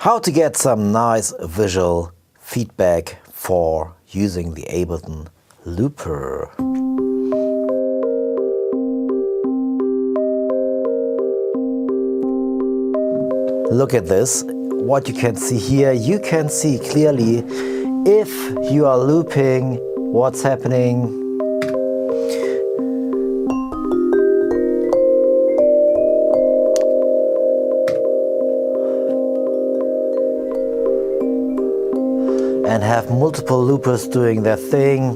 how to get some nice visual feedback for using the Ableton Looper. Look at this. What you can see here, you can see clearly if you are looping what's happening. And have multiple loopers doing their thing.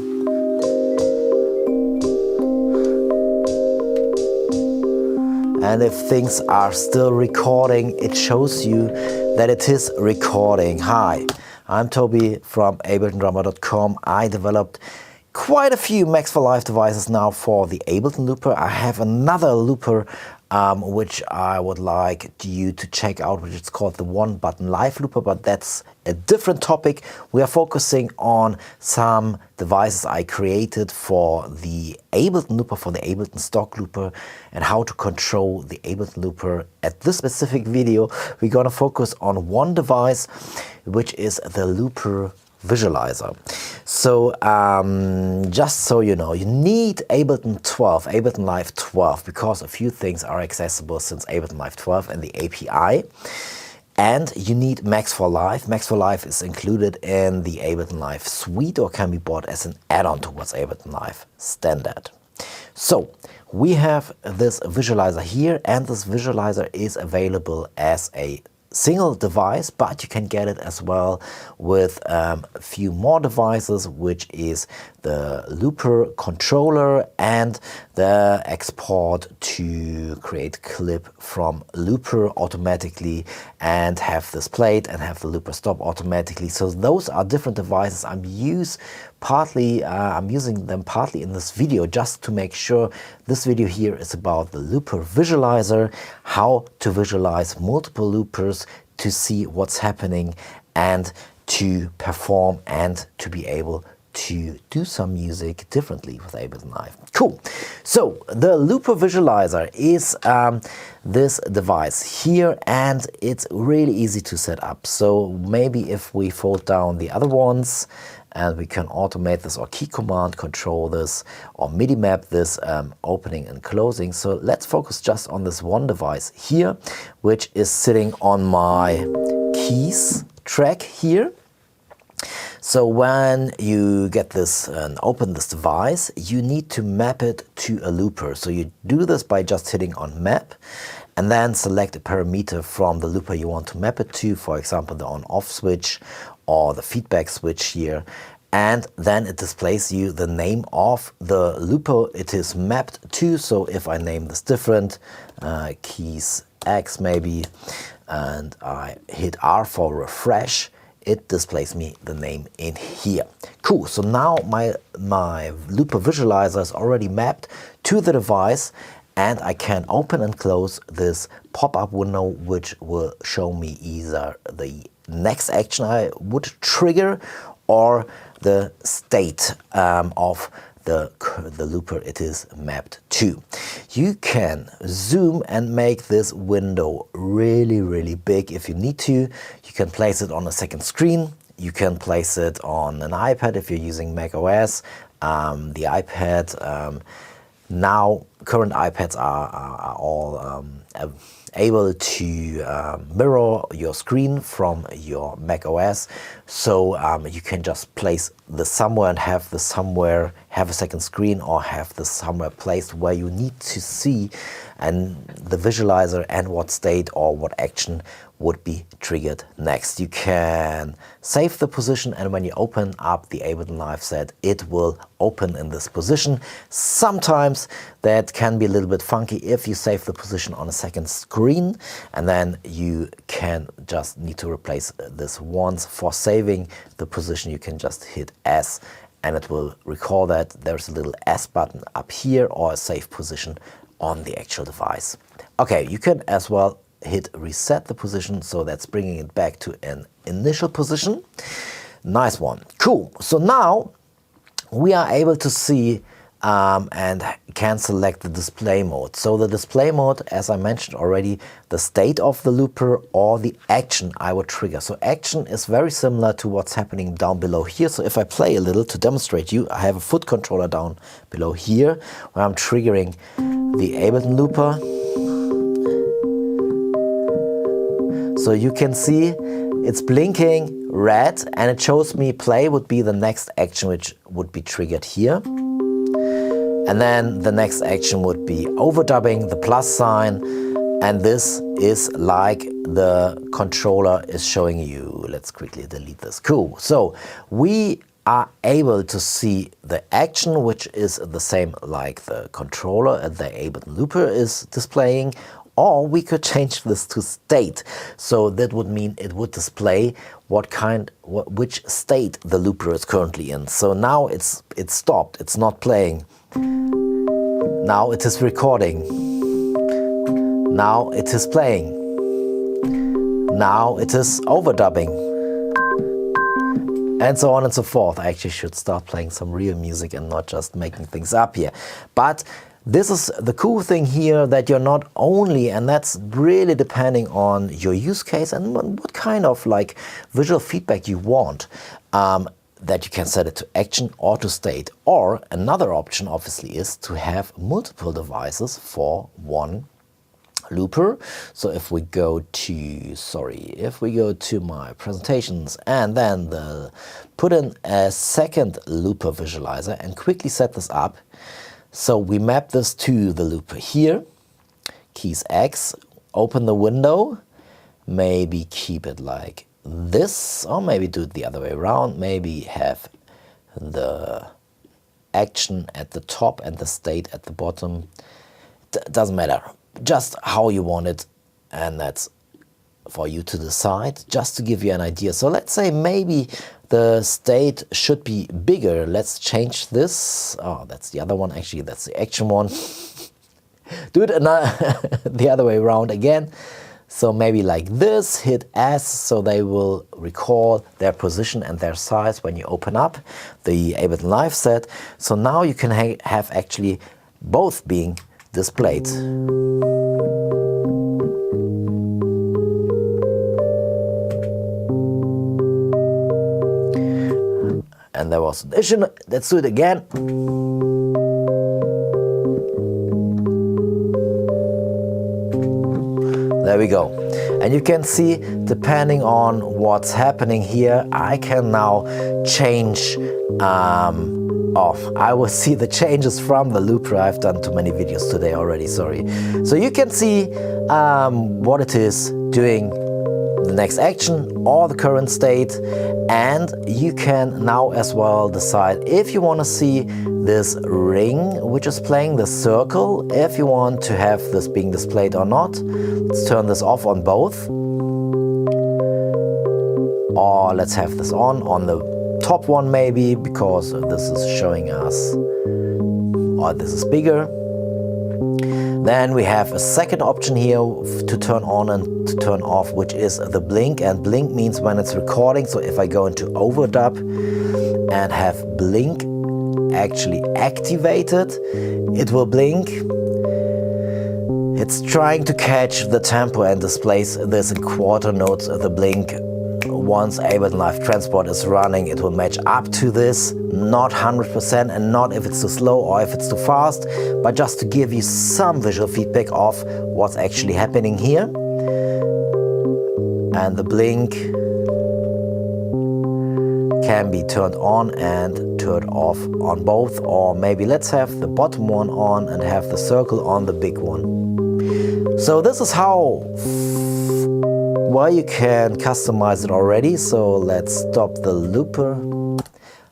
And if things are still recording, it shows you that it is recording. Hi, I'm Toby from abletondrummer.com. I developed quite a few Max for Live devices now for the Ableton Looper. I have another looper which I would like you to check out, which is called the One Button Live Looper, but that's a different topic. We are focusing on some devices I created for the Ableton Looper, for the Ableton stock looper, and how to control the Ableton Looper. At this specific video, we're going to focus on one device, which is the Looper Visualiser. So just so you know, you need Ableton 12, Ableton Live 12, because a few things are accessible since Ableton Live 12 and the API. And you need Max for Live. Max for Live is included in the Ableton Live suite or can be bought as an add-on towards Ableton Live standard. So we have this visualizer here, and this visualizer is available as a single device, but you can get it as well with a few more devices, which is the Looper controller and the export to create clip from Looper automatically and have this played and have the Looper stop automatically. So those are different devices. I'm using them partly in this video just to make sure. This video here is about the Looper Visualizer, how to visualize multiple loopers to see what's happening and to perform and to be able to do some music differently with Ableton Live. Cool. So the Looper Visualizer is this device here, and it's really easy to set up. So maybe if we fold down the other ones, and we can automate this or key command control this or MIDI map this opening and closing. So let's focus just on this one device here, which is sitting on my keys track here. So when you get this and open this device, you need to map it to a looper. So you do this by just hitting on map and then select a parameter from the looper you want to map it to, for example, the on-off switch or the feedback switch here. And then it displays you the name of the looper it is mapped to. So if I name this different, keys X maybe, and I hit R for refresh, it displays me the name in here. Cool, so now my Looper Visualizer is already mapped to the device, and I can open and close this pop-up window, which will show me either the next action I would trigger or the state of the looper it is mapped to. You can zoom and make this window really, really big if you need to. You can place it on a second screen. You can place it on an iPad if you're using Mac OS. The iPad, now current iPads are all able to mirror your screen from your Mac OS. So you can just place this somewhere and have this somewhere, have a second screen, or have this somewhere placed where you need to see and the visualizer and what state or what action would be triggered next. You can save the position, and when you open up the Ableton Live set, it will open in this position. Sometimes that can be a little bit funky if you save the position on a second screen, and then you can just need to replace this once. For saving the position, you can just hit S and it will recall that there's a little S button up here or a save position on the actual device. Okay, you can as well hit reset the position, so that's bringing it back to an initial position. Nice one. Cool. So now we are able to see and can select the display mode. So the display mode, as I mentioned already, the state of the looper or the action I would trigger. So action is very similar to what's happening down below here. So if I play a little to demonstrate you, I have a foot controller down below here where I'm triggering the Ableton Looper. So you can see it's blinking red and it shows me play would be the next action which would be triggered here. And then the next action would be overdubbing, the plus sign, and this is like the controller is showing you. Let's quickly delete this. Cool. So we are able to see the action, which is the same like the controller and the Ableton Looper is displaying, or we could change this to state. So that would mean it would display which state the looper is currently in. So now it's stopped, it's not playing. Now it is recording. Now it is playing. Now it is overdubbing. And so on and so forth. I actually should start playing some real music and not just making things up here. But this is the cool thing here, that you're not only, and that's really depending on your use case and what kind of like visual feedback you want, that you can set it to action or to state. Or another option obviously is to have multiple devices for one looper. So if we go to my presentations and then put in a second looper visualizer and quickly set this up. So we map this to the looper here, keys X, open the window, maybe keep it like this, or maybe do it the other way around, maybe have the action at the top and the state at the bottom. Doesn't matter, just how you want it, and that's for you to decide, just to give you an idea. So let's say maybe the state should be bigger. Let's change this. Oh, that's the other one. Actually, that's the action one. Do it the other way around again. So maybe like this, hit S, so they will recall their position and their size when you open up the Ableton Live set. So now you can have actually both being displayed. And there was addition. Let's do it again. There we go. And you can see, depending on what's happening here, I can now change I will see the changes from the looper. I've done too many videos today already, sorry. So you can see what it is doing, the next action or the current state, and you can now as well decide if you want to see this ring which is playing, the circle, if you want to have this being displayed or not. Let's turn this off on both, or let's have this on the top one maybe, because this is showing us, or this is bigger. Then we have a second option here to turn on and to turn off, which is the blink. And blink means when it's recording. So if I go into overdub and have blink actually activated, it will blink. It's trying to catch the tempo and displays this in quarter notes, the blink. Once Ableton Live Transport is running, it will match up to this, not 100% and not if it's too slow or if it's too fast, but just to give you some visual feedback of what's actually happening here. And the blink can be turned on and turned off on both, or maybe let's have the bottom one on and have the circle on the big one. So this is how well you can customize it already. So let's stop the looper.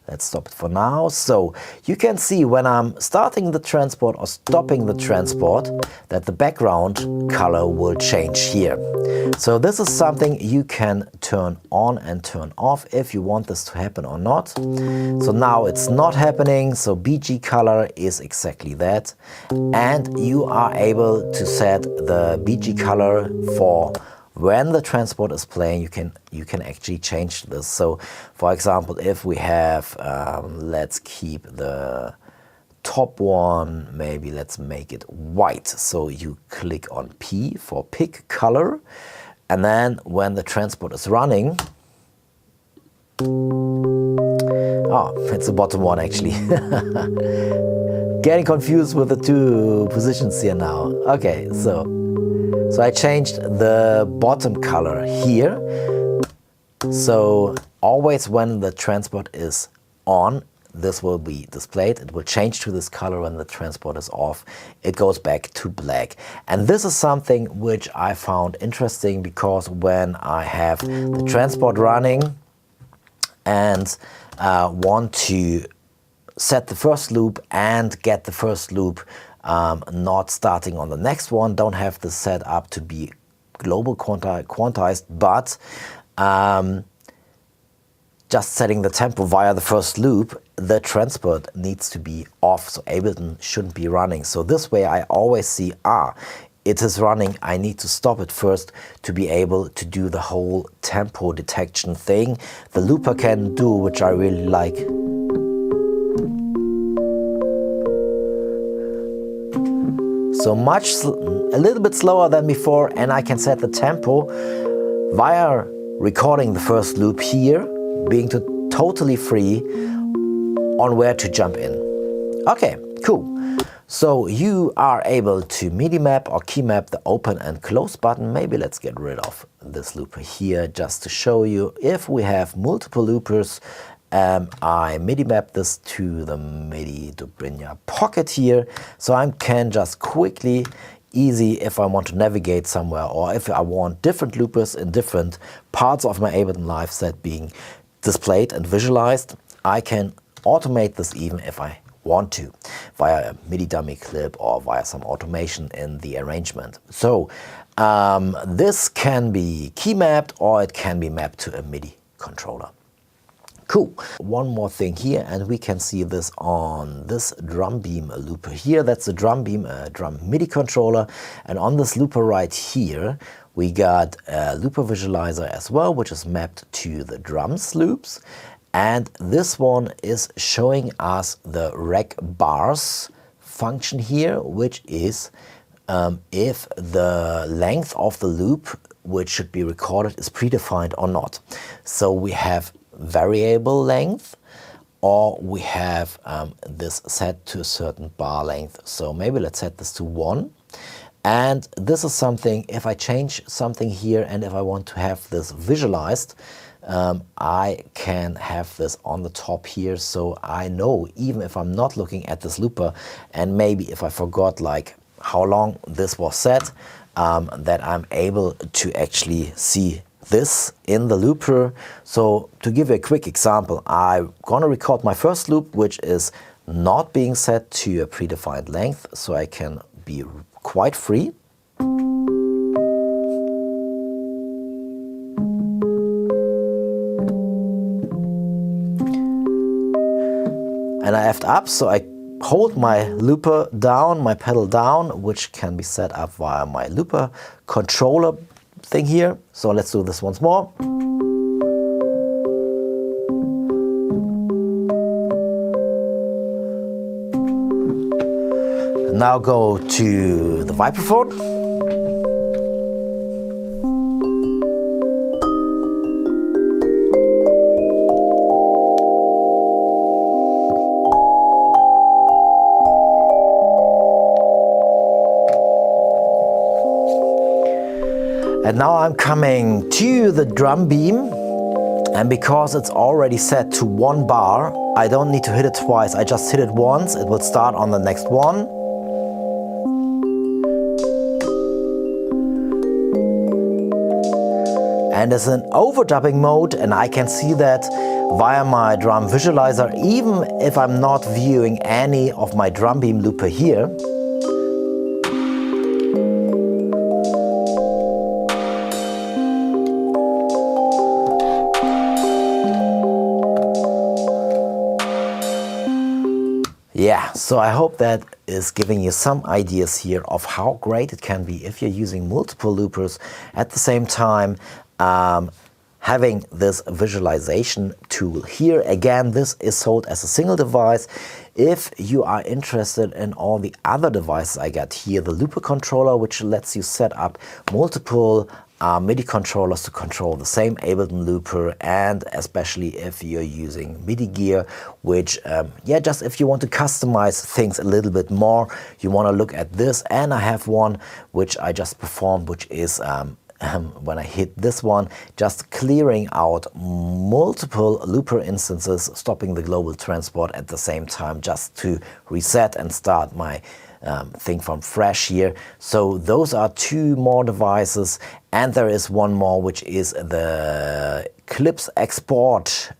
Let's stop it for now. So you can see when I'm starting the transport or stopping the transport that the background color will change here. So this is something you can turn on and turn off if you want this to happen or not. So now it's not happening. So BG color is exactly that. And you are able to set the BG color for when the transport is playing. You can actually change this. So for example, if we have, let's keep the top one, maybe let's make it white. So you click on P for pick color, and then when the transport is running, oh, it's the bottom one actually. Getting confused with the two positions here now. Okay, so I changed the bottom color here. So always when the transport is on, this will be displayed. It will change to this color. When the transport is off, it goes back to black. And this is something which I found interesting, because when I have the transport running and want to set the first loop and get the first loop not starting on the next one, don't have this set up to be global quantized, but just setting the tempo via the first loop, the transport needs to be off, so Ableton shouldn't be running. So this way I always see, it is running, I need to stop it first to be able to do the whole tempo detection thing the looper can do, which I really like. So a little bit slower than before, and I can set the tempo via recording the first loop here, being totally free on where to jump in. Okay, cool. So you are able to MIDI map or key map the open and close button. Maybe let's get rid of this looper here just to show you. If we have multiple loopers, I MIDI map this to the MIDI Dobrynja pocket here. So I can just quickly, easy, if I want to navigate somewhere, or if I want different loopers in different parts of my Ableton Live set being displayed and visualized, I can automate this even if I want to, via a MIDI dummy clip or via some automation in the arrangement. So this can be key mapped, or it can be mapped to a MIDI controller. Cool. One more thing here, and we can see this on this drum beam looper here. That's a drum beam, drum MIDI controller. And on this looper right here, we got a looper visualizer as well, which is mapped to the drums loops. And this one is showing us the rec bars function here, which is if the length of the loop which should be recorded is predefined or not. So we have variable length, or we have this set to a certain bar length. So maybe let's set this to 1. And this is something, if I change something here and if I want to have this visualized, I can have this on the top here, so I know even if I'm not looking at this looper, and maybe if I forgot like how long this was set, that I'm able to actually see this in the looper. So to give you a quick example, I'm gonna record my first loop, which is not being set to a predefined length, so I can be quite free. And I effed up, so I hold my looper down, my pedal down, which can be set up via my looper controller thing here. So let's do this once more. Now go to the vibraphone. And now I'm coming to the drum beam, and because it's already set to 1 bar, I don't need to hit it twice. I just hit it once, it will start on the next one. And it's an overdubbing mode, and I can see that via my drum visualizer, even if I'm not viewing any of my drum beam looper here. Yeah, so I hope that is giving you some ideas here of how great it can be if you're using multiple loopers at the same time, having this visualization tool here. Again, this is sold as a single device. If you are interested in all the other devices I got here, the Looper controller, which lets you set up multiple MIDI controllers to control the same Ableton Looper, and especially if you're using MIDI gear, which, yeah, just if you want to customize things a little bit more, you want to look at this. And I have one which I just performed, which is when I hit this one, just clearing out multiple looper instances, stopping the global transport at the same time, just to reset and start my thing from fresh here. So those are two more devices, and there is one more, which is the clips export.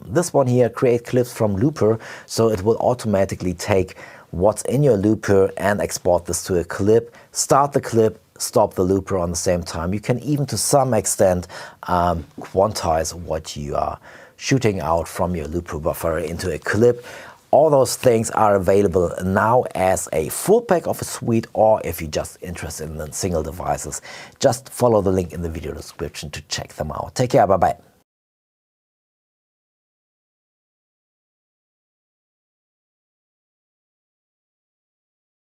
This one here, create clips from Looper, so it will automatically take what's in your looper and export this to a clip, start the clip, stop the looper on the same time. You can even to some extent quantize what you are shooting out from your looper buffer into a clip. All those things are available now as a full pack of a suite, or if you're just interested in single devices, just follow the link in the video description to check them out. Take care, bye bye.